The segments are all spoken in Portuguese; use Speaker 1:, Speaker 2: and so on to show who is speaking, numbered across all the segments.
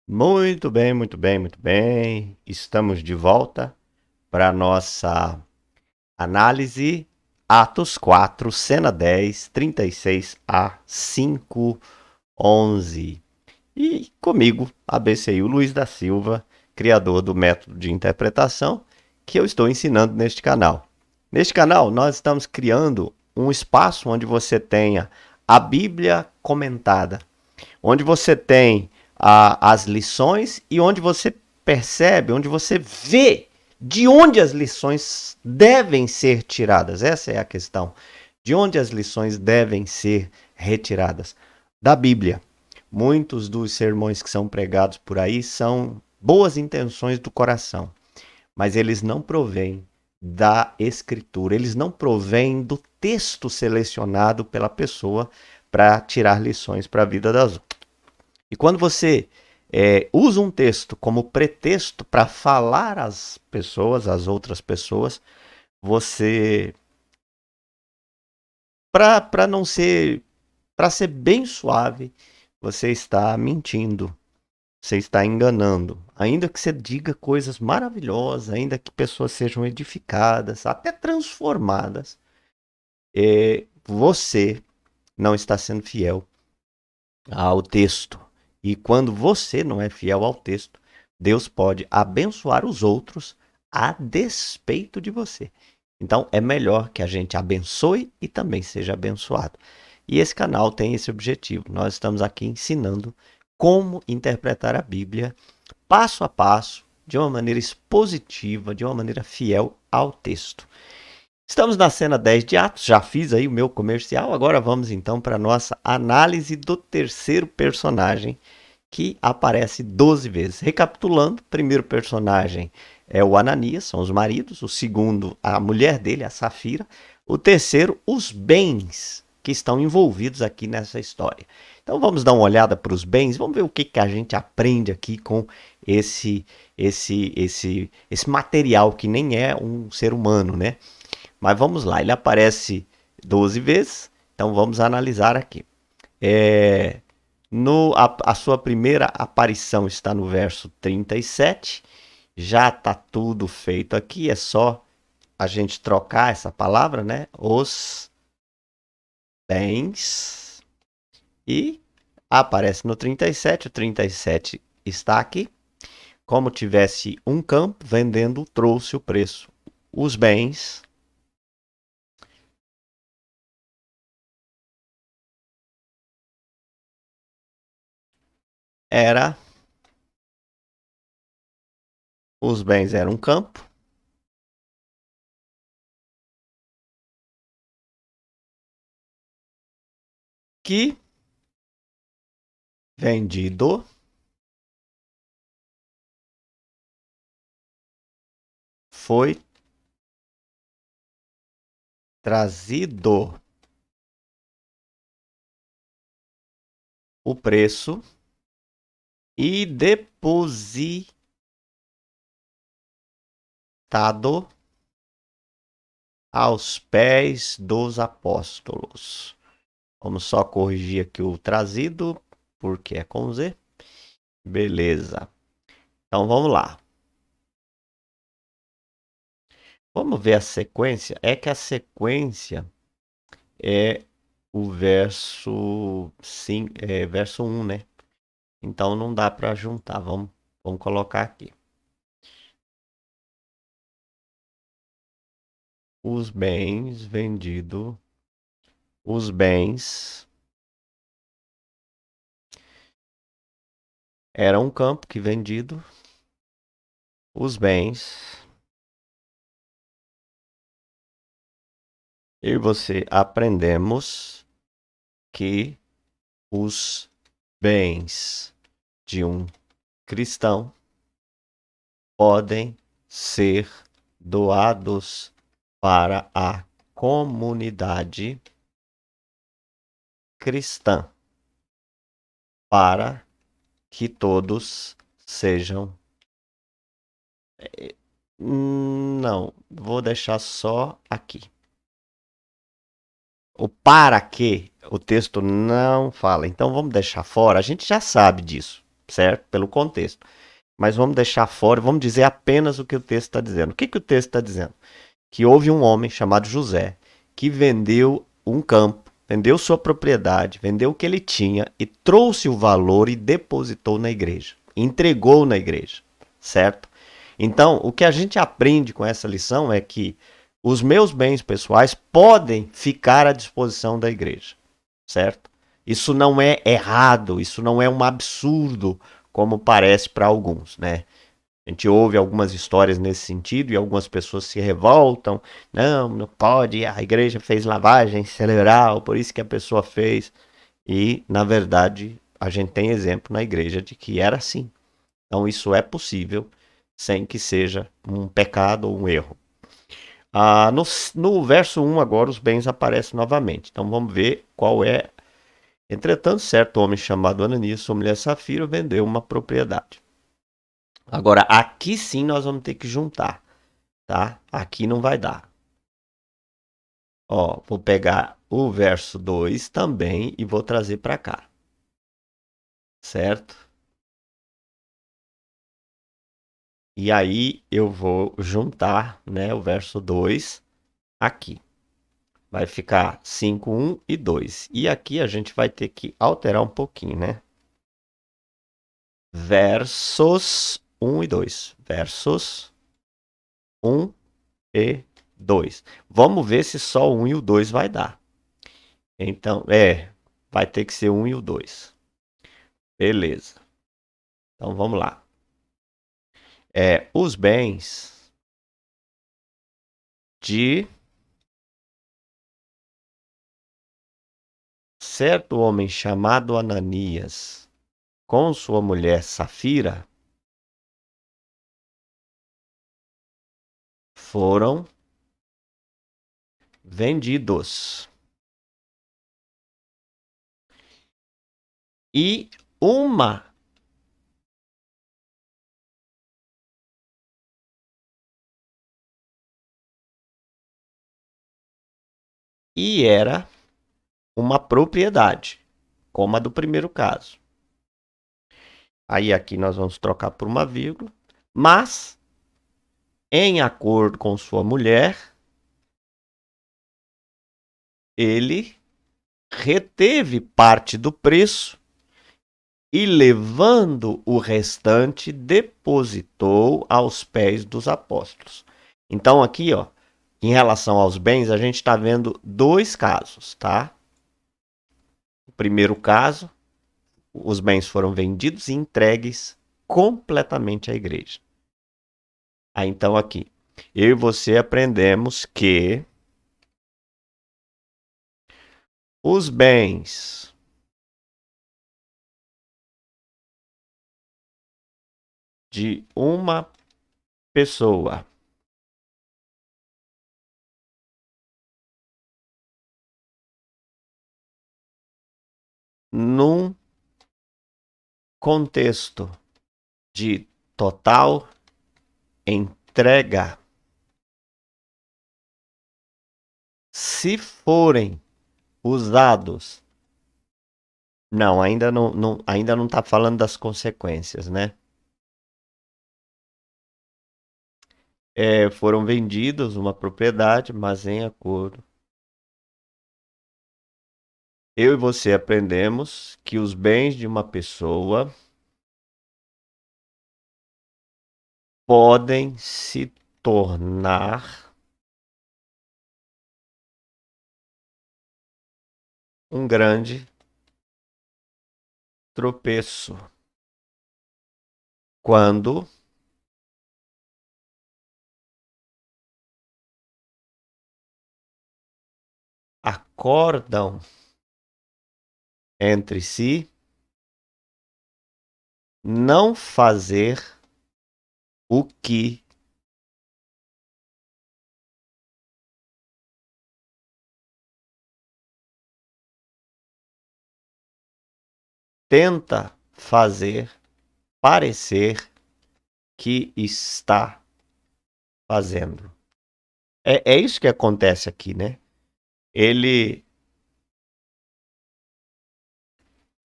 Speaker 1: Muito bem, muito bem, muito bem. Estamos de volta para a nossa análise. Atos 4, cena 10, 36 a 5:11. E comigo, ABCU Luiz da Silva, criador do método de interpretação que eu estou ensinando neste canal. Neste canal, nós estamos criando um espaço onde você tenha a Bíblia comentada, onde você tem as lições e onde você percebe, onde você vê de onde as lições devem ser tiradas. Essa é a questão. De onde as lições devem ser retiradas? Da Bíblia. Muitos dos sermões que são pregados por aí são boas intenções do coração, mas eles não provêm da escritura, eles não provêm do texto selecionado pela pessoa para tirar lições para a vida das outras. E quando você usa um texto como pretexto para falar às pessoas, às outras pessoas, você, para não ser, para ser bem suave, você está mentindo, você está enganando. Ainda que você diga coisas maravilhosas, ainda que pessoas sejam edificadas, até transformadas, você não está sendo fiel ao texto. E quando você não é fiel ao texto, Deus pode abençoar os outros a despeito de você. Então é melhor que a gente abençoe e também seja abençoado. E esse canal tem esse objetivo. Nós estamos aqui ensinando como interpretar a Bíblia passo a passo, de uma maneira expositiva, de uma maneira fiel ao texto. Estamos na cena 10 de Atos, já fiz aí o meu comercial, agora vamos então para a nossa análise do terceiro personagem que aparece 12 vezes. Recapitulando, o primeiro personagem é o Ananias, são os maridos, o segundo, a mulher dele, a Safira, o terceiro, os bens que estão envolvidos aqui nessa história. Então vamos dar uma olhada para os bens, vamos ver o que a gente aprende aqui com esse material que nem é um ser humano, né? Mas vamos lá, ele aparece 12 vezes, então vamos analisar aqui. A sua primeira aparição está no verso 37. Já está tudo feito aqui, é só a gente trocar essa palavra, né? Os bens. E aparece no 37. O 37 está aqui. Como tivesse um campo vendendo, trouxe o preço. Os bens era os bens eram um campo que vendido foi trazido o preço e depositado aos pés dos apóstolos. Vamos só corrigir aqui o trazido, porque é com Z. Beleza. Então vamos lá. Vamos ver a sequência. É que a sequência é o verso 1, né? Então não dá para juntar. Vamos colocar aqui. Os bens vendidos. Os bens era um campo que vendido. Os bens. Eu e você aprendemos que os bens de um cristão podem ser doados para a comunidade cristã, para que todos sejam. Não, vou deixar só aqui. O para que o texto não fala. Então vamos deixar fora. A gente já sabe disso. certo? Pelo contexto. Mas vamos deixar fora, vamos dizer apenas o que o texto está dizendo. O que, que o texto está dizendo? Que houve um homem chamado José que vendeu um campo, vendeu sua propriedade, vendeu o que ele tinha e trouxe o valor e depositou na igreja, entregou na igreja, certo? Então, o que a gente aprende com essa lição é que os meus bens pessoais podem ficar à disposição da igreja, certo? Isso não é errado, isso não é um absurdo, como parece para alguns, né? A gente ouve algumas histórias nesse sentido e algumas pessoas se revoltam. Não, não pode, a igreja fez lavagem cerebral, por isso que a pessoa fez. E, na verdade, a gente tem exemplo na igreja de que era assim. Então, isso é possível sem que seja um pecado ou um erro. No verso 1 agora os bens aparecem novamente. Então, vamos ver qual é. Entretanto, certo homem chamado Ananias, sua mulher Safira, vendeu uma propriedade. Agora, aqui sim nós vamos ter que juntar, tá? Aqui não vai dar. Ó, vou pegar o verso 2 também e vou trazer para cá. Certo? E aí eu vou juntar, né, o verso 2 aqui. Vai ficar 5, 1 e 2. E aqui a gente vai ter que alterar um pouquinho, né? Versos 1 e 2. Versos 1 e 2. Vamos ver se só o 1 e o 2 vai dar. Então, vai ter que ser o 1 e o 2. Beleza. Então vamos lá. Os bens de certo homem chamado Ananias com sua mulher Safira foram vendidos. E uma era uma propriedade, como a do primeiro caso. Aí aqui nós vamos trocar por uma vírgula, mas em acordo com sua mulher, ele reteve parte do preço e, levando o restante, depositou aos pés dos apóstolos. Então, aqui, ó, em relação aos bens, a gente está vendo dois casos, tá? O primeiro caso, os bens foram vendidos e entregues completamente à igreja. Aí, então, aqui, eu e você aprendemos que os bens de uma pessoa num contexto de total entrega, se forem usados. Não, ainda não está falando das consequências, né? Foram vendidos uma propriedade, mas em acordo. Eu e você aprendemos que os bens de uma pessoa podem se tornar um grande tropeço quando acordam entre si não fazer o que tenta fazer parecer que está fazendo. É isso que acontece aqui, né? Ele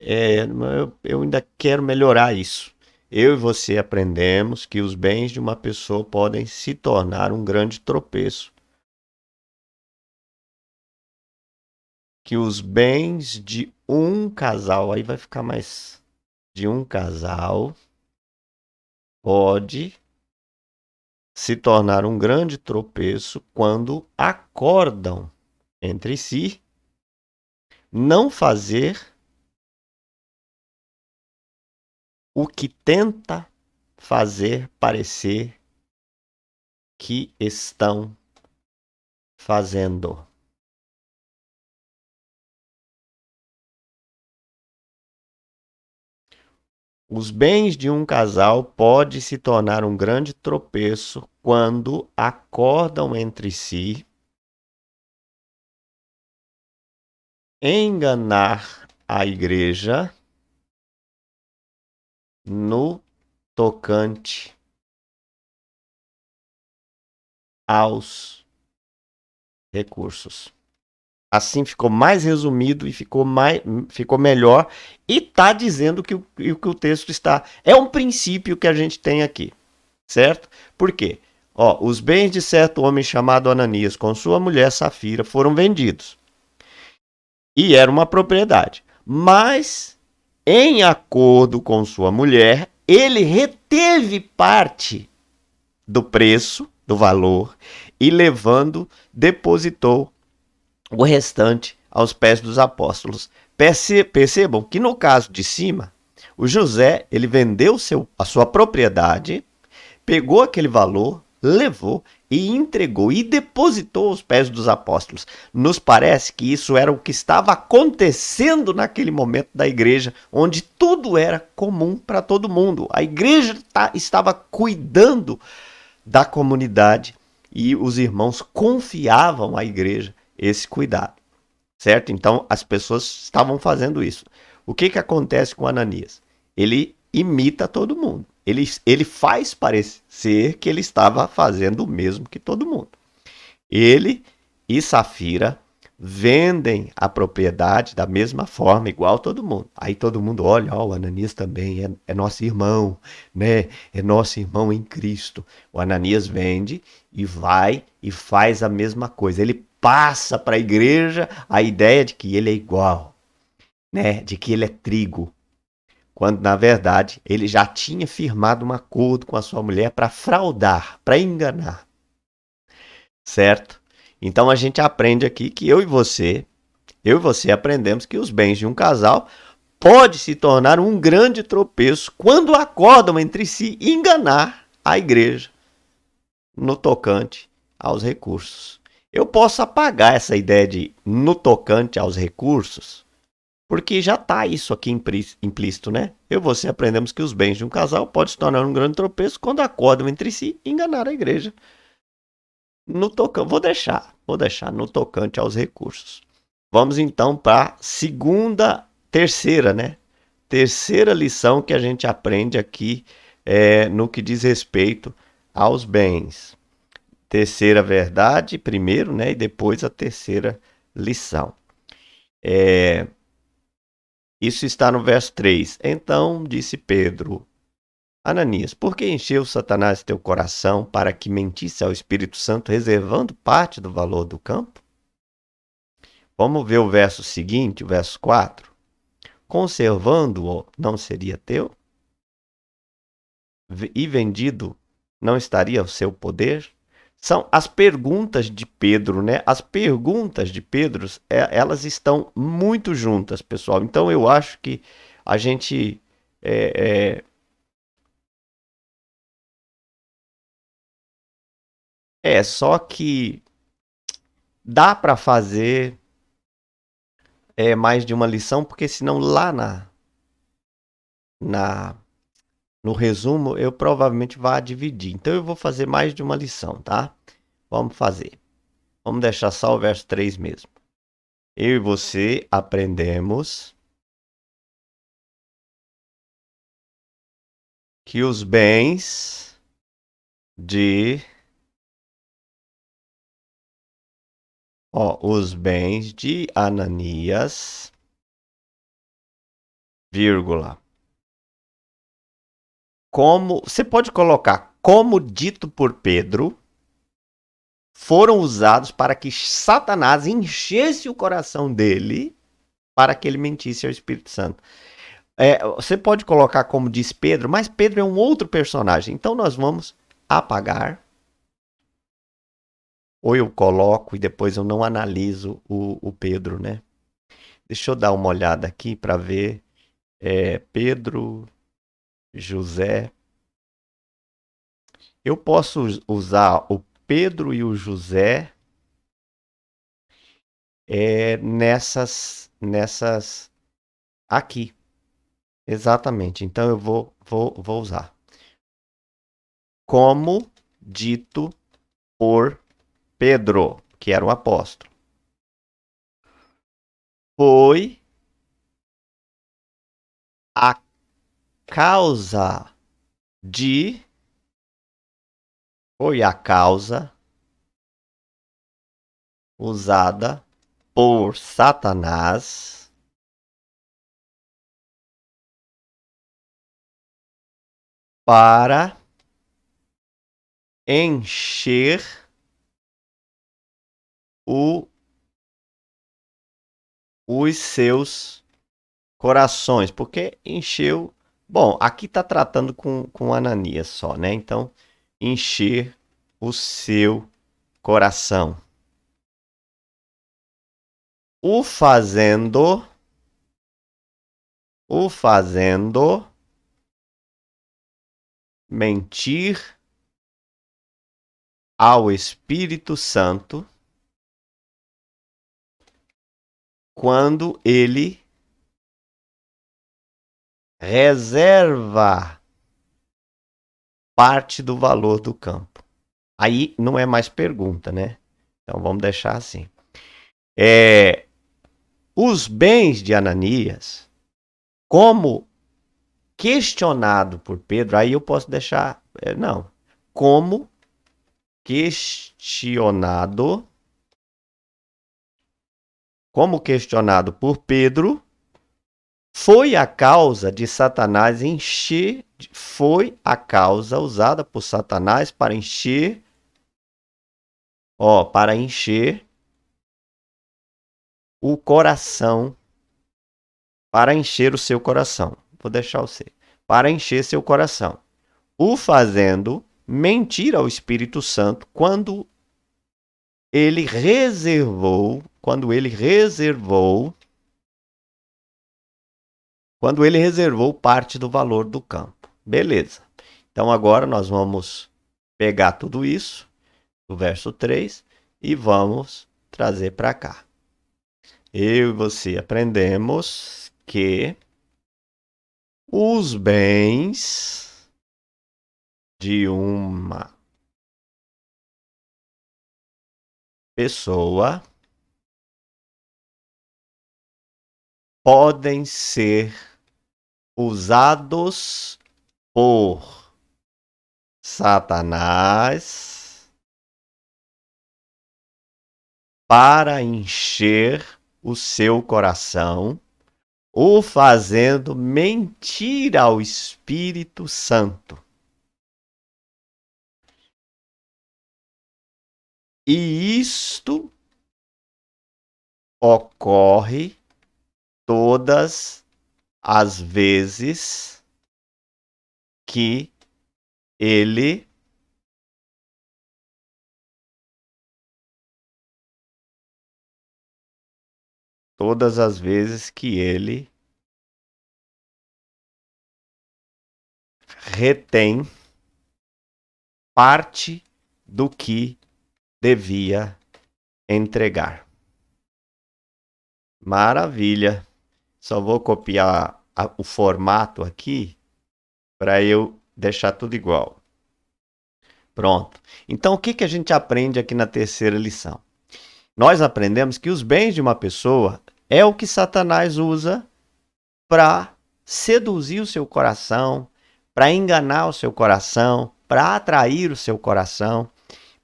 Speaker 1: Eu ainda quero melhorar isso. Eu e você aprendemos que os bens de uma pessoa podem se tornar um grande tropeço. Que os bens de um casal, aí vai ficar mais de um casal, pode se tornar um grande tropeço quando acordam entre si não fazer o que tenta fazer parecer que estão fazendo. Os bens de um casal pode se tornar um grande tropeço quando acordam entre si enganar a igreja no tocante aos recursos. Assim ficou mais resumido e ficou melhor. E está dizendo que o texto está. É um princípio que a gente tem aqui, certo? Por quê? Ó, os bens de certo homem chamado Ananias com sua mulher Safira foram vendidos. E era uma propriedade. Mas, em acordo com sua mulher, ele reteve parte do preço, do valor, e levando, depositou o restante aos pés dos apóstolos. Percebam que no caso de cima, o José ele vendeu a sua propriedade, pegou aquele valor, levou e entregou e depositou aos pés dos apóstolos. Nos parece que isso era o que estava acontecendo naquele momento da igreja, onde tudo era comum para todo mundo. A igreja estava cuidando da comunidade e os irmãos confiavam à igreja esse cuidado, certo? Então as pessoas estavam fazendo isso. O que acontece com Ananias? Ele imita todo mundo. Ele faz parecer que ele estava fazendo o mesmo que todo mundo. Ele e Safira vendem a propriedade da mesma forma, igual todo mundo. Aí todo mundo olha, ó, o Ananias também é nosso irmão, né? É nosso irmão em Cristo. O Ananias vende e vai e faz a mesma coisa. Ele passa para a igreja a ideia de que ele é igual, né? De que ele é trigo, quando na verdade ele já tinha firmado um acordo com a sua mulher para fraudar, para enganar, certo? Então a gente aprende aqui que eu e você aprendemos que os bens de um casal pode se tornar um grande tropeço quando acordam entre si e enganar a igreja no tocante aos recursos. Eu posso apagar essa ideia de no tocante aos recursos, porque já está isso aqui implícito, né? Eu e você aprendemos que os bens de um casal podem se tornar um grande tropeço quando acordam entre si e enganar a igreja. No tocante, vou deixar no tocante aos recursos. Vamos então para terceira, né? Terceira lição que a gente aprende aqui no que diz respeito aos bens. Terceira verdade, primeiro, né? E depois a terceira lição. Isso está no verso 3. Então disse Pedro: Ananias, por que encheu Satanás teu coração para que mentisse ao Espírito Santo, reservando parte do valor do campo? Vamos ver o verso seguinte, o verso 4. Conservando-o não seria teu? E vendido não estaria ao seu poder? São as perguntas de Pedro, né? As perguntas de Pedro, elas estão muito juntas, pessoal. Então eu acho que a gente só que dá para fazer mais de uma lição, porque senão lá na no resumo eu provavelmente vá dividir. Então eu vou fazer mais de uma lição, tá? Vamos fazer. Vamos deixar só o verso 3 mesmo. Eu e você aprendemos que os bens de os bens de Ananias vírgula. Como você pode colocar como dito por Pedro, foram usados para que Satanás enchesse o coração dele para que ele mentisse ao Espírito Santo. Você pode colocar como diz Pedro, mas Pedro é um outro personagem. Então nós vamos apagar. Ou eu coloco e depois eu não analiso o Pedro, né? Deixa eu dar uma olhada aqui para ver. Pedro, José. Eu posso usar o Pedro e o José nessas aqui. Exatamente. Então eu vou usar. Como dito por Pedro, que era um apóstolo. Foi a causa de. Foi a causa usada por Satanás para encher os seus corações. Porque encheu. Bom, aqui está tratando com Ananias só, né? Então, encher o seu coração. O fazendo mentir ao Espírito Santo quando ele reserva parte do valor do campo. Aí não é mais pergunta, né? Então vamos deixar assim. Os bens de Ananias, como questionado por Pedro, aí eu posso deixar. Não. Como questionado por Pedro, foi a causa de Satanás encher, foi a causa usada por Satanás para encher, o coração, para encher o seu coração. Vou deixar o C. Para encher seu coração. O fazendo mentir ao Espírito Santo quando ele reservou parte do valor do campo. Beleza. Então agora nós vamos pegar tudo isso, do verso 3, e vamos trazer para cá. Eu e você aprendemos que os bens de uma pessoa podem ser usados por Satanás para encher o seu coração, o fazendo mentir ao Espírito Santo. E isto ocorre todas as vezes que ele retém parte do que devia entregar. Maravilha. Só vou copiar o formato aqui para eu deixar tudo igual. Pronto. Então, o que a gente aprende aqui na terceira lição? Nós aprendemos que os bens de uma pessoa é o que Satanás usa para seduzir o seu coração, para enganar o seu coração, para atrair o seu coração,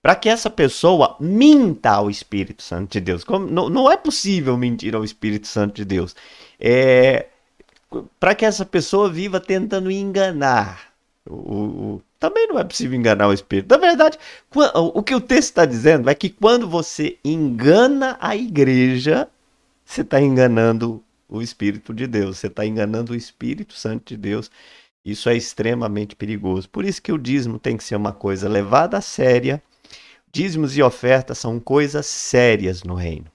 Speaker 1: para que essa pessoa minta ao Espírito Santo de Deus. Não é possível mentir ao Espírito Santo de Deus. para que essa pessoa viva tentando enganar. Também não é possível enganar o Espírito. Na verdade, o que o texto está dizendo é que quando você engana a igreja, você está enganando o Espírito de Deus, você está enganando o Espírito Santo de Deus. Isso é extremamente perigoso. Por isso que o dízimo tem que ser uma coisa levada a séria. Dízimos e ofertas são coisas sérias no reino.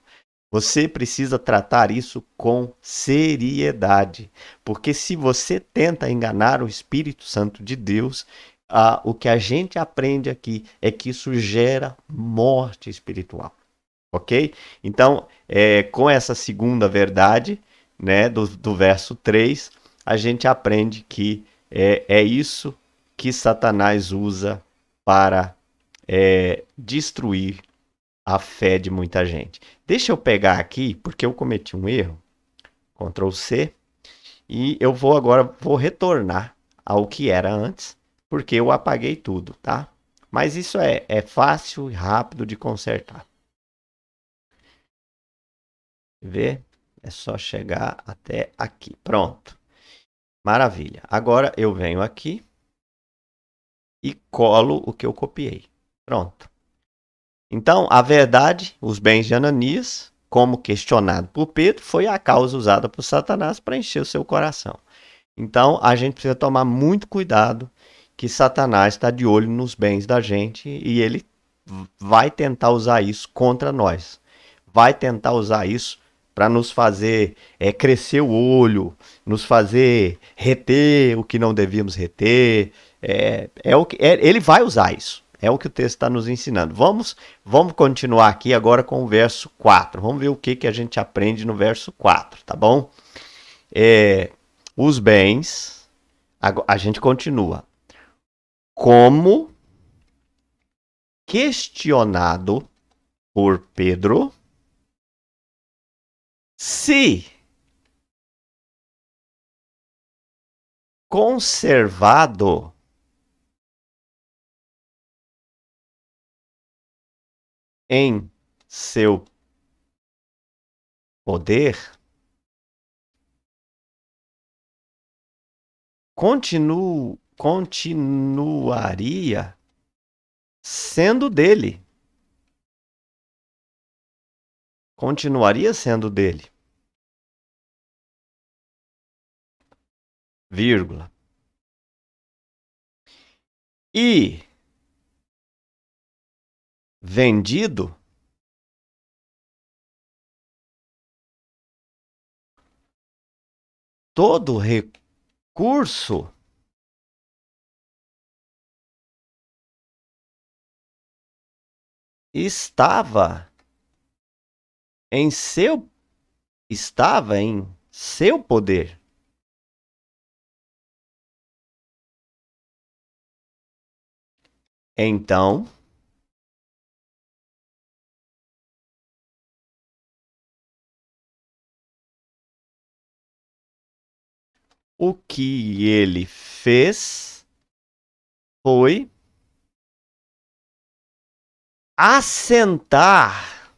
Speaker 1: Você precisa tratar isso com seriedade, porque se você tenta enganar o Espírito Santo de Deus, o que a gente aprende aqui é que isso gera morte espiritual, ok? Então, com essa segunda verdade, né, do verso 3, a gente aprende que é isso que Satanás usa para destruir a fé de muita gente. Deixa eu pegar aqui, porque eu cometi um erro, Ctrl C, e eu vou retornar ao que era antes, porque eu apaguei tudo, tá? Mas isso é fácil e rápido de consertar. Vê? É só chegar até aqui. Pronto. Maravilha. Agora eu venho aqui e colo o que eu copiei. Pronto. Então, a verdade, os bens de Ananias, como questionado por Pedro, foi a causa usada por Satanás para encher o seu coração. Então, a gente precisa tomar muito cuidado que Satanás está de olho nos bens da gente e ele vai tentar usar isso contra nós. Vai tentar usar isso para nos fazer crescer o olho, nos fazer reter o que não devíamos reter. Ele vai usar isso. É o que o texto está nos ensinando. Vamos continuar aqui agora com o verso 4. Vamos ver o que a gente aprende no verso 4, tá bom? Os bens, a gente continua. Como questionado por Pedro, se conservado em seu poder, continuaria sendo dele. Continuaria sendo dele. Vírgula. E vendido todo recurso estava em seu poder. Então, o que ele fez foi assentar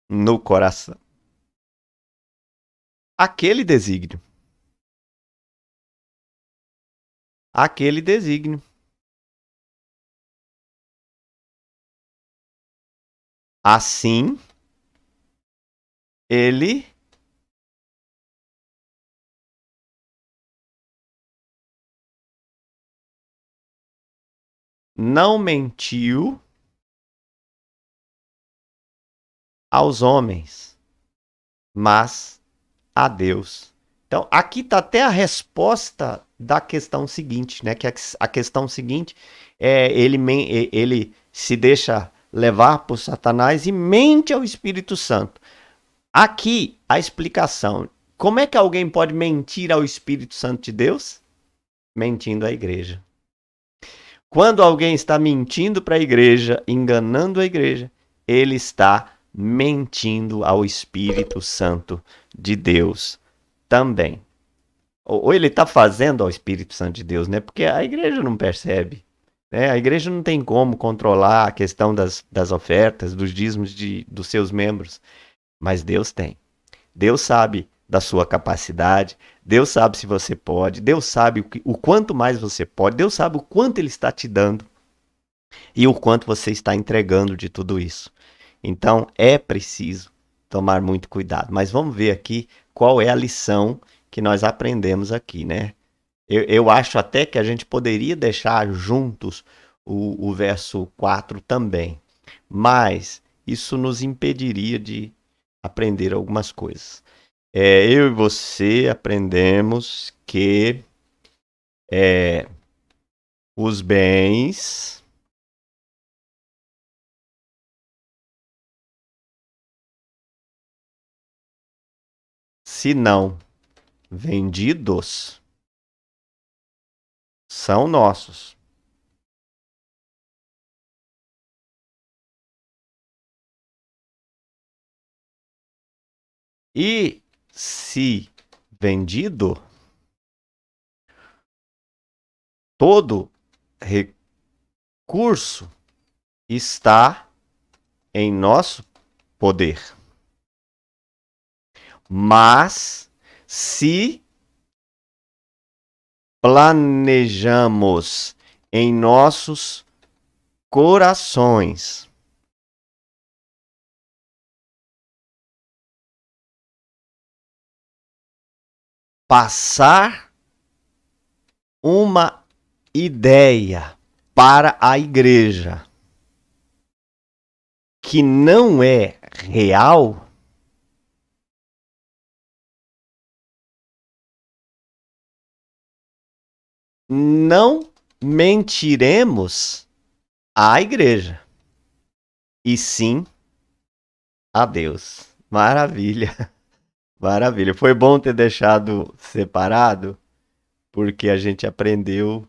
Speaker 1: no coração aquele desígnio. Aquele desígnio. Assim, ele não mentiu aos homens, mas a Deus. Então, aqui está até a resposta da questão seguinte, né? Que a questão seguinte é ele se deixa levar por Satanás e mente ao Espírito Santo. Aqui a explicação. Como é que alguém pode mentir ao Espírito Santo de Deus? Mentindo à igreja. Quando alguém está mentindo para a igreja, enganando a igreja, ele está mentindo ao Espírito Santo de Deus também. Ou ele está fazendo ao Espírito Santo de Deus, né? Porque a igreja não percebe. Né? A igreja não tem como controlar a questão das ofertas, dos dízimos dos seus membros. Mas Deus tem. Deus sabe da sua capacidade, Deus sabe se você pode, Deus sabe o quanto mais você pode, Deus sabe o quanto Ele está te dando e o quanto você está entregando de tudo isso. Então é preciso tomar muito cuidado. Mas vamos ver aqui qual é a lição que nós aprendemos aqui, né? Eu acho até que a gente poderia deixar juntos o verso 4 também, mas isso nos impediria de aprender algumas coisas. Eu e você aprendemos que os bens, se não vendidos, são nossos. E se vendido, todo recurso está em nosso poder. Mas se planejamos em nossos corações passar uma ideia para a igreja que não é real, não mentiremos à igreja, e sim a Deus. Maravilha, maravilha. Foi bom ter deixado separado, porque a gente aprendeu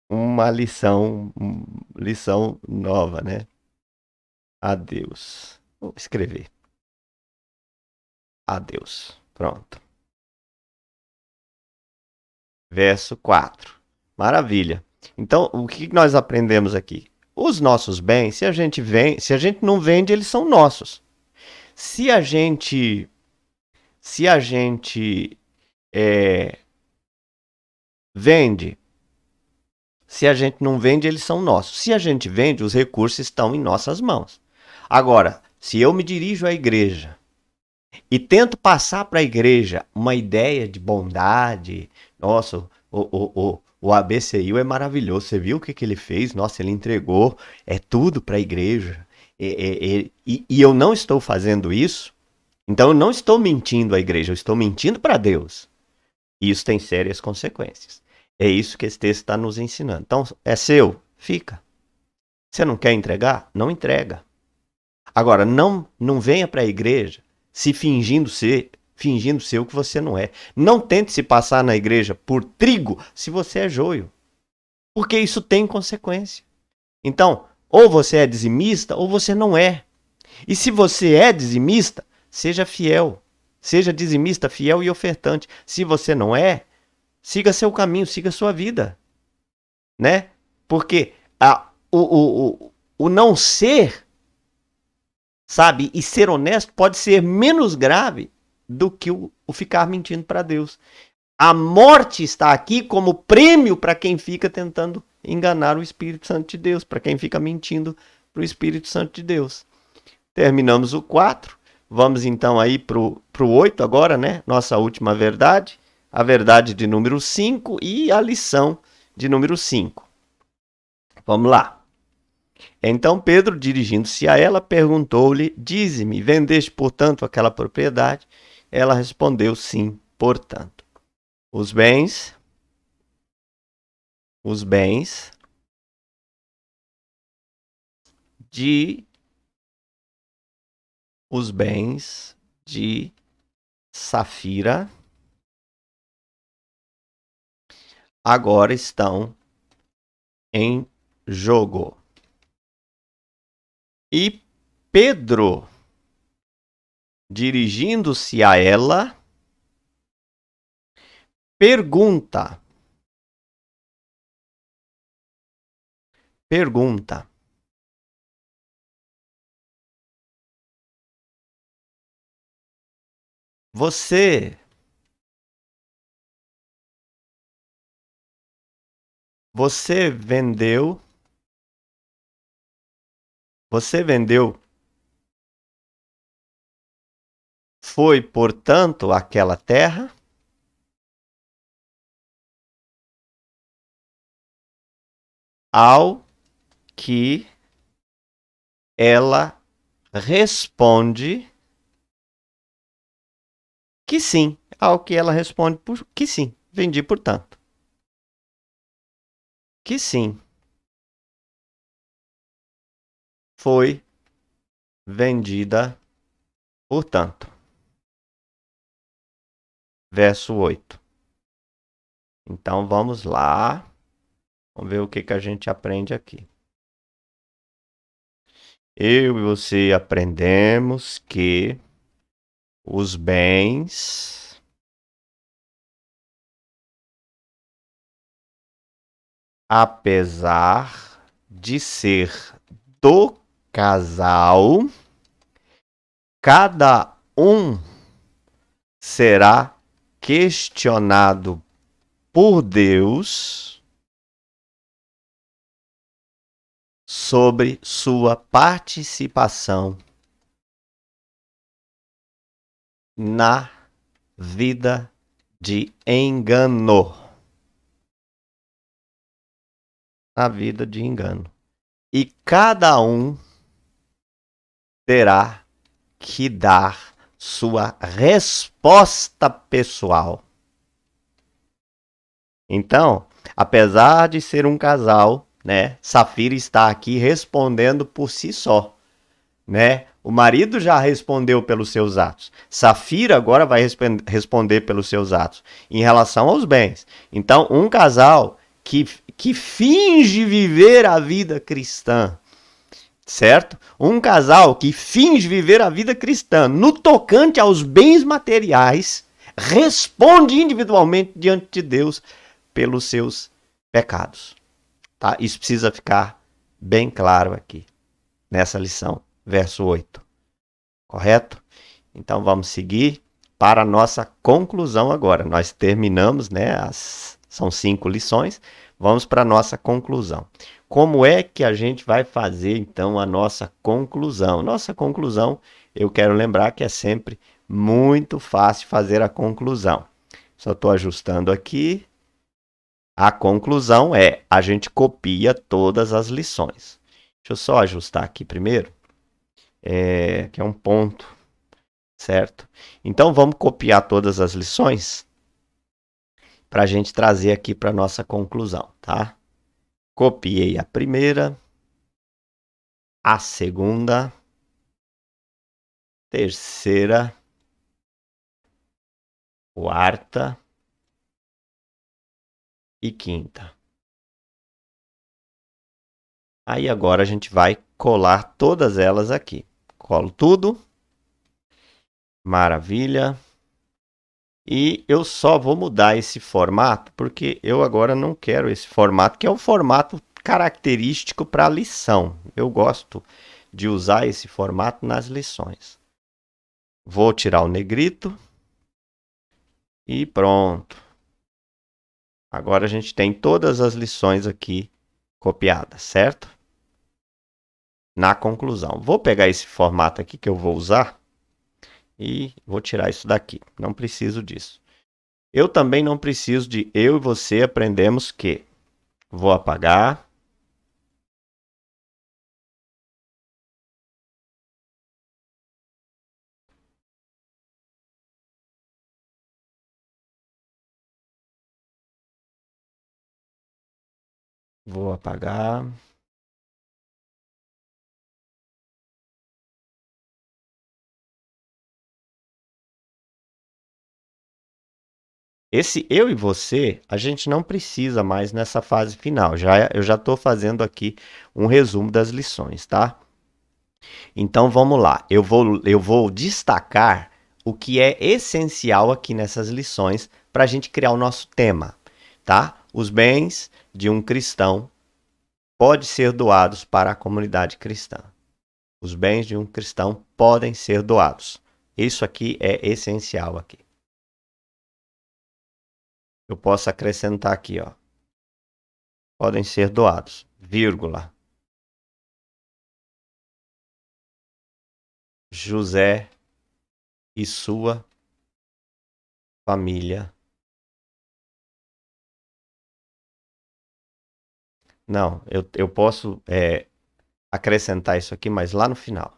Speaker 1: uma lição nova, né? Adeus. Vou escrever. Adeus. Pronto. Verso 4. Maravilha. Então, o que nós aprendemos aqui? Os nossos bens, se a gente não vende, eles são nossos. Se a gente, se a gente é, vende, se a gente não vende, eles são nossos. Se a gente vende, os recursos estão em nossas mãos. Agora, se eu me dirijo à igreja e tento passar para a igreja uma ideia de bondade, nossa, o ABCU é maravilhoso, você viu o que ele fez? Nossa, ele entregou, é tudo para a igreja. E eu não estou fazendo isso, então eu não estou mentindo à igreja, eu estou mentindo para Deus. E isso tem sérias consequências. É isso que esse texto está nos ensinando. Então, é seu? Fica. Você não quer entregar? Não entrega. Agora, não venha para a igreja se fingindo ser o que você não é. Não tente se passar na igreja por trigo se você é joio, porque isso tem consequência. Então, ou você é dizimista ou você não é. E se você é dizimista, seja fiel. Seja dizimista, fiel e ofertante. Se você não é, siga seu caminho, siga sua vida, né? Porque o não ser, sabe, e ser honesto pode ser menos grave do que o ficar mentindo para Deus. A morte está aqui como prêmio para quem fica tentando enganar o Espírito Santo de Deus, para quem fica mentindo para o Espírito Santo de Deus. Terminamos o 4, vamos então aí para o 8 agora, né? Nossa última verdade, a verdade de número 5 e a lição de número 5. Vamos lá. Então Pedro, dirigindo-se a ela, perguntou-lhe: Dize-me, vendeste, portanto, aquela propriedade? Ela respondeu: Sim, portanto. Os bens, os bens de os bens de Safira agora estão em jogo. E Pedro, dirigindo-se a ela, pergunta: Pergunta. Você você vendeu você vendeu foi, portanto, aquela terra ao que ela responde que sim. Ao que ela responde que sim. Vendi, portanto. Que sim. Foi vendida, portanto. Verso 8. Então vamos lá. Vamos ver o que, que a gente aprende aqui. Eu e você aprendemos que os bens, apesar de ser do casal, cada um será questionado por Deus sobre sua participação na vida de engano. Na vida de engano. E cada um terá que dar sua resposta pessoal. Então, apesar de ser um casal, né, Safira está aqui respondendo por si só, né? O marido já respondeu pelos seus atos. Safira agora vai responder pelos seus atos em relação aos bens. Então, um casal que finge viver a vida cristã, certo? Um casal que finge viver a vida cristã no tocante aos bens materiais, responde individualmente diante de Deus pelos seus pecados. Tá? Isso precisa ficar bem claro aqui, nessa lição, verso 8. Correto? Então vamos seguir para a nossa conclusão agora. Nós terminamos, né? São 5 lições. Vamos para a nossa conclusão. Como é que a gente vai fazer então a nossa conclusão? Nossa conclusão, eu quero lembrar que é sempre muito fácil fazer a conclusão. Só estou ajustando aqui. A conclusão é, a gente copia todas as lições. Deixa eu só ajustar aqui primeiro, que é um ponto, certo? Então vamos copiar todas as lições para a gente trazer aqui para a nossa conclusão, tá? Copiei a primeira, a segunda, terceira, quarta e quinta. Aí agora a gente vai colar todas elas aqui. Colo tudo. Maravilha. E eu só vou mudar esse formato porque eu agora não quero esse formato, que é o formato característico para a lição. Eu gosto de usar esse formato nas lições. Vou tirar o negrito e pronto. Agora a gente tem todas as lições aqui copiadas, certo? Na conclusão. Vou pegar esse formato aqui que eu vou usar e vou tirar isso daqui. Não preciso disso. Eu também não preciso de eu e você aprendemos que. Vou apagar. Vou apagar. Esse eu e você, a gente não precisa mais nessa fase final. Eu já estou fazendo aqui um resumo das lições, tá? Então vamos lá. Eu vou destacar o que é essencial aqui nessas lições para a gente criar o nosso tema, tá? Os bens de um cristão podem ser doados para a comunidade cristã. Os bens de um cristão podem ser doados Isso aqui é essencial aqui. Eu posso acrescentar aqui, ó. Podem ser doados, vírgula. José e sua família. Não, eu posso acrescentar isso aqui, mas lá no final.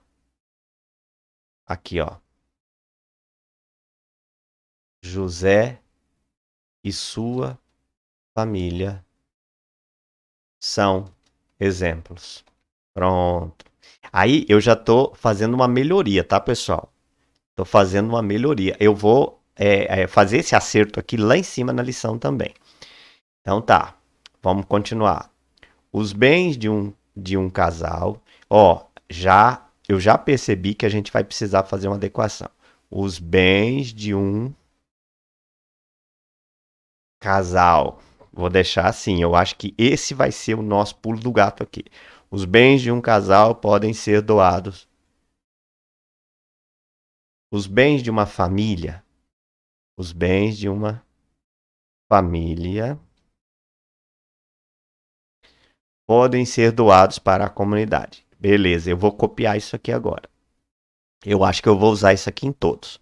Speaker 1: Aqui, ó. José e sua família são exemplos. Pronto. Aí eu já estou fazendo uma melhoria, tá, pessoal? Estou fazendo uma melhoria. Eu vou fazer esse acerto aqui lá em cima na lição também. Então tá, vamos continuar. Os bens de um casal. Ó, eu já percebi que a gente vai precisar fazer uma adequação. Os bens de um casal. Vou deixar assim, eu acho que esse vai ser o nosso pulo do gato aqui. Os bens de um casal podem ser doados. Os bens de uma família. Os bens de uma família podem ser doados para a comunidade. Beleza, eu vou copiar isso aqui agora. Eu acho que eu vou usar isso aqui em todos.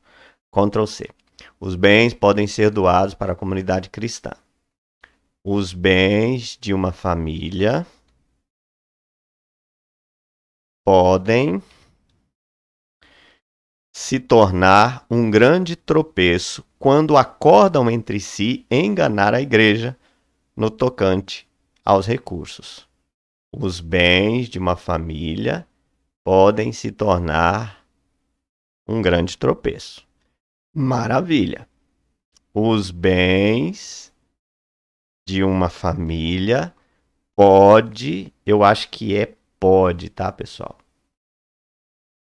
Speaker 1: Ctrl C. Os bens podem ser doados para a comunidade cristã. Os bens de uma família podem se tornar um grande tropeço quando acordam entre si enganar a igreja no tocante aos recursos. Os bens de uma família podem se tornar um grande tropeço. Maravilha! Os bens de uma família eu acho que pode, tá, pessoal?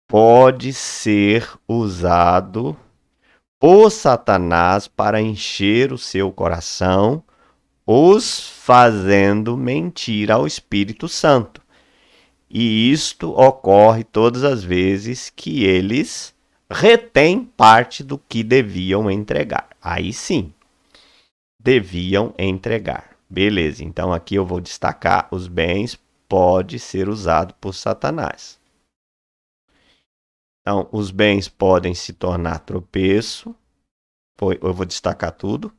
Speaker 1: Pode ser usado por Satanás para encher o seu coração, os fazendo mentir ao Espírito Santo. E isto ocorre todas as vezes que eles retêm parte do que deviam entregar. Aí sim, deviam entregar. Beleza, então aqui eu vou destacar os bens pode ser usado por Satanás. Então, os bens podem se tornar tropeço. Eu vou destacar tudo.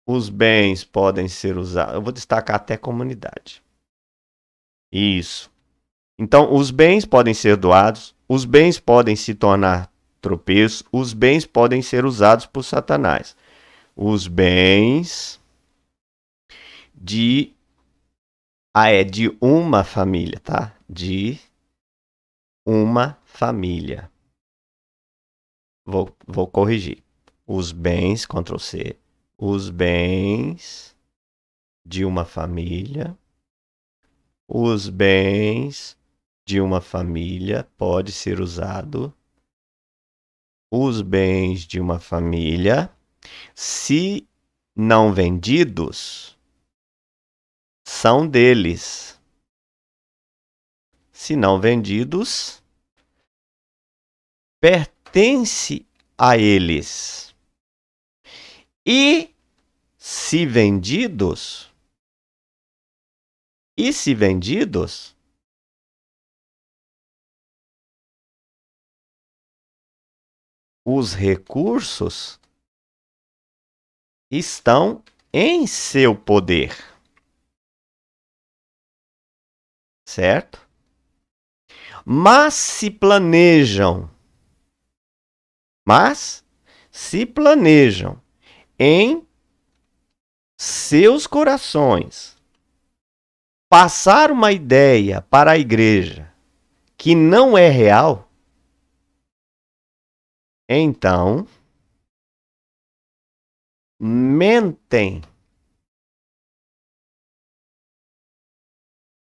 Speaker 1: Os bens podem ser usados. Eu vou destacar até comunidade. Isso. Então, os bens podem ser doados. Os bens podem se tornar tropeço. Os bens podem ser usados por Satanás. Os bens de uma família, tá? De uma família. Vou corrigir. Os bens, Ctrl C. Os bens de uma família. Os bens de uma família pode ser usado. Os bens de uma família, se não vendidos, são deles. Se não vendidos, pertence a eles. E se vendidos, os recursos estão em seu poder. Certo? Mas se planejam em seus corações passar uma ideia para a igreja que não é real, então mentem.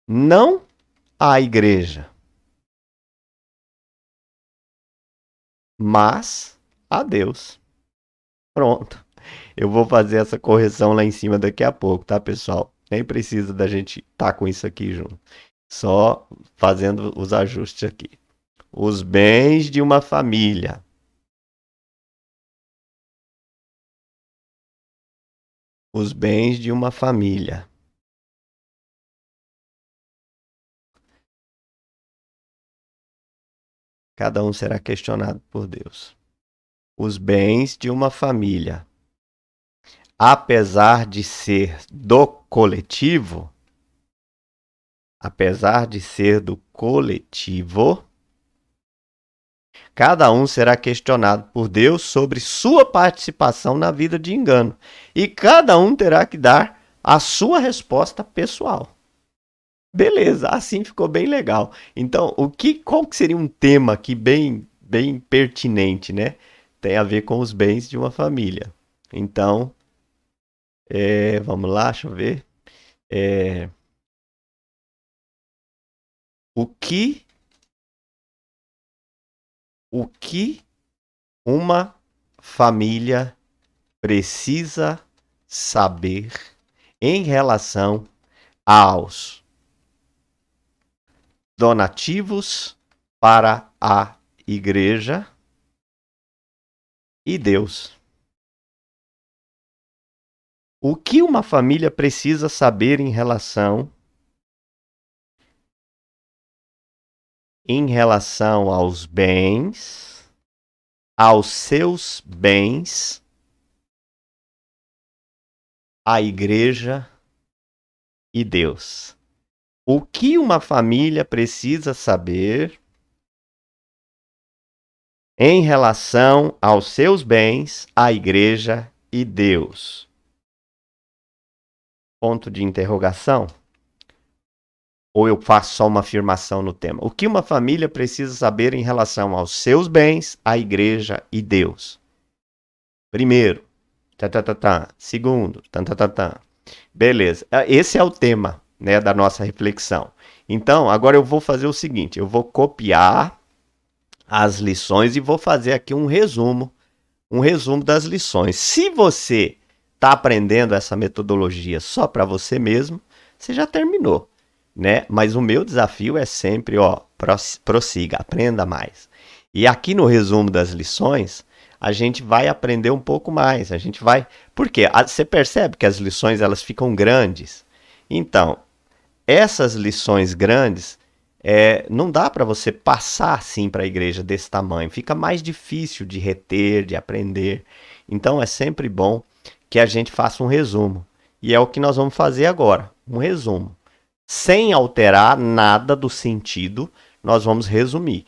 Speaker 1: Não à igreja, mas a Deus. Pronto. Eu vou fazer essa correção lá em cima daqui a pouco, tá, pessoal? Nem precisa da gente estar com isso aqui junto. Só fazendo os ajustes aqui. Os bens de uma família. Os bens de uma família. Cada um será questionado por Deus. Os bens de uma família, apesar de ser do coletivo, cada um será questionado por Deus sobre sua participação na vida de engano. E cada um terá que dar a sua resposta pessoal. Beleza, assim ficou bem legal. Então, qual que seria um tema aqui bem pertinente, né? Tem a ver com os bens de uma família. Então, vamos lá, deixa eu ver. É, o que o que uma família precisa saber em relação aos donativos para a igreja e Deus? O que uma família precisa saber em relação aos bens, aos seus bens, a igreja e Deus? O que uma família precisa saber em relação aos seus bens, a igreja e Deus? Ponto de interrogação? Ou eu faço só uma afirmação no tema? O que uma família precisa saber em relação aos seus bens, a igreja e Deus? Primeiro, tá, tá, tá, tá. Segundo, tá, tá, tá, tá. Beleza. Esse é o tema, né, da nossa reflexão. Então, agora eu vou fazer o seguinte: eu vou copiar as lições e vou fazer aqui um resumo das lições. Se você está aprendendo essa metodologia só para você mesmo, você já terminou, né? Mas o meu desafio é sempre, prossiga, aprenda mais. E aqui no resumo das lições, a gente vai aprender um pouco mais. A gente vai, porque você percebe que as lições elas ficam grandes. Então, essas lições grandes não dá para você passar assim para a igreja desse tamanho. Fica mais difícil de reter, de aprender. Então é sempre bom que a gente faça um resumo. E é o que nós vamos fazer agora, um resumo. Sem alterar nada do sentido, nós vamos resumir.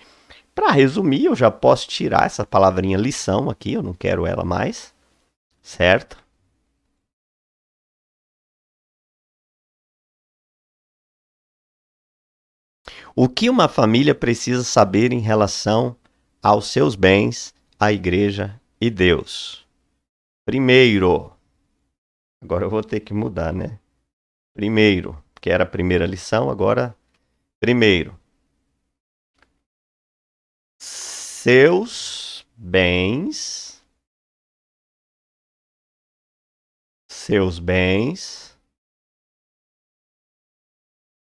Speaker 1: Para resumir, eu já posso tirar essa palavrinha lição aqui, eu não quero ela mais, certo? O que uma família precisa saber em relação aos seus bens, à igreja e Deus? Primeiro, agora eu vou ter que mudar, né? Primeiro, que era a primeira lição, agora primeiro. Seus bens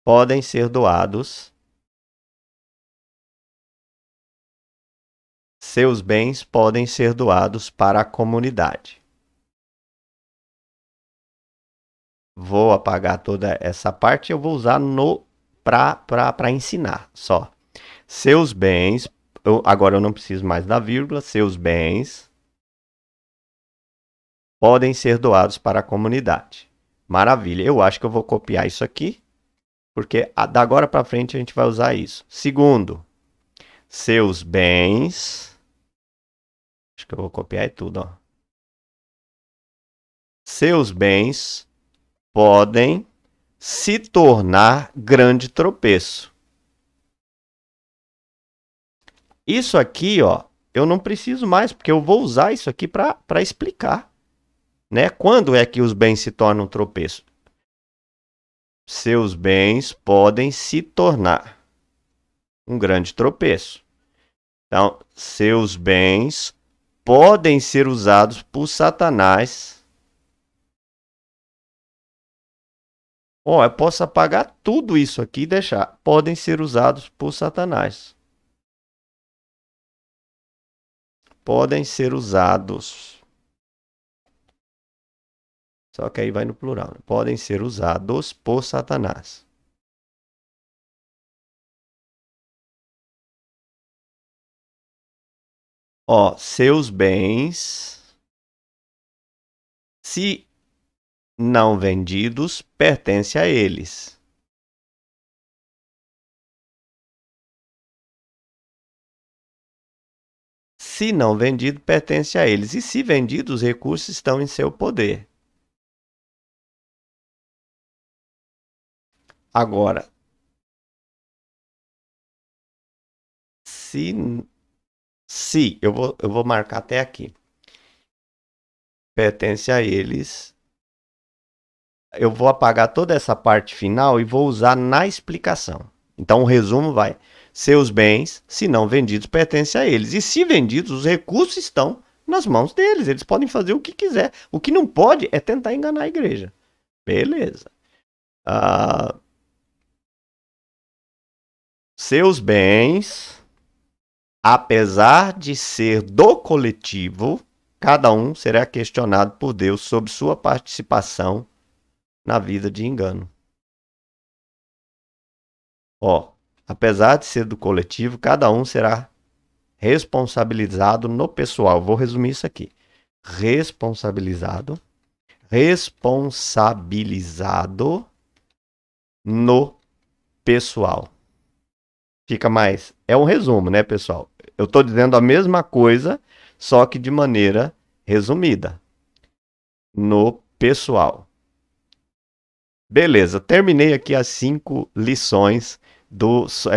Speaker 1: podem ser doados. Seus bens podem ser doados para a comunidade. Vou apagar toda essa parte, eu vou usar para ensinar só. Seus bens, agora eu não preciso mais da vírgula, seus bens podem ser doados para a comunidade. Maravilha, eu acho que eu vou copiar isso aqui, porque da agora para frente a gente vai usar isso. Segundo, seus bens, acho que eu vou copiar tudo, ó. Seus bens podem se tornar grande tropeço. Isso aqui, ó, eu não preciso mais, porque eu vou usar isso aqui para explicar, né? Quando é que os bens se tornam tropeço? Seus bens podem se tornar um grande tropeço. Então, seus bens podem ser usados por Satanás. Eu posso apagar tudo isso aqui e deixar. Podem ser usados por Satanás. podem ser usados. Só que aí vai no plural. Né? Podem ser usados por Satanás. Ó, seus bens, se não vendidos, pertencem a eles. Se não vendido, pertence a eles. E se vendido, os recursos estão em seu poder. Agora, se eu vou marcar até aqui. Pertence a eles. Eu vou apagar toda essa parte final e vou usar na explicação. Então o resumo vai: seus bens, se não vendidos, pertencem a eles. E se vendidos, os recursos estão nas mãos deles. Eles podem fazer o que quiser. O que não pode é tentar enganar a igreja. Beleza. Seus bens, apesar de ser do coletivo, cada um será questionado por Deus sobre sua participação na vida de engano. Ó, apesar de ser do coletivo, cada um será responsabilizado no pessoal. Vou resumir isso aqui. Responsabilizado no pessoal. Fica mais. É um resumo, né, pessoal? Eu estou dizendo a mesma coisa, só que de maneira resumida. No pessoal. Beleza, terminei aqui as 5 lições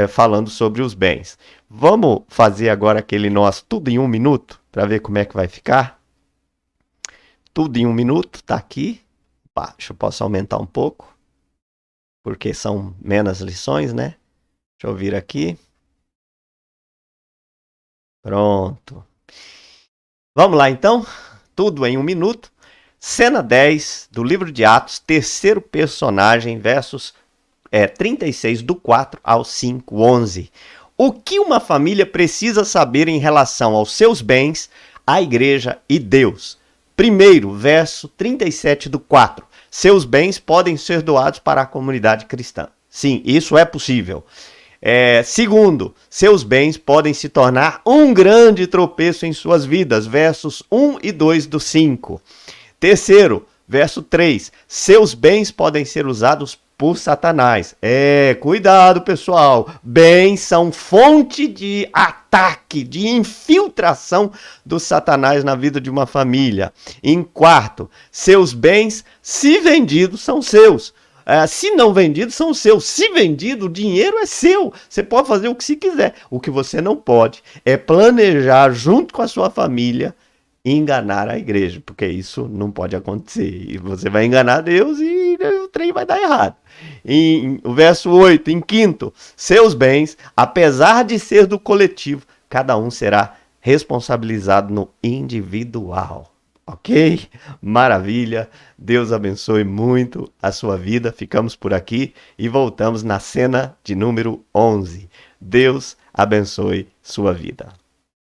Speaker 1: falando sobre os bens. Vamos fazer agora aquele nosso tudo em 1 minuto, para ver como é que vai ficar? Tudo em 1 minuto, tá aqui. Deixa eu posso aumentar um pouco, porque são menos lições, né? Deixa eu vir aqui. Pronto. Vamos lá então? Tudo em 1 minuto. Cena 10 do livro de Atos, terceiro personagem, versos 36 do 4 ao 5, 11. O que uma família precisa saber em relação aos seus bens, à igreja e Deus? Primeiro, verso 37 do 4. Seus bens podem ser doados para a comunidade cristã. Sim, isso é possível. Segundo, seus bens podem se tornar um grande tropeço em suas vidas. Versos 1 e 2 do 5. Terceiro, verso 3. Seus bens podem ser usados por Satanás. Cuidado, pessoal. Bens são fonte de ataque, de infiltração do Satanás na vida de uma família. Em quarto, seus bens, se vendidos, são seus. Se não vendidos, são seus. Se vendido, o dinheiro é seu. Você pode fazer o que se quiser. O que você não pode é planejar junto com a sua família enganar a igreja, porque isso não pode acontecer. E você vai enganar Deus e o trem vai dar errado. O verso 8, em quinto, seus bens, apesar de ser do coletivo, cada um será responsabilizado no individual. Ok? Maravilha. Deus abençoe muito a sua vida. Ficamos por aqui e voltamos na cena de número 11. Deus abençoe sua vida.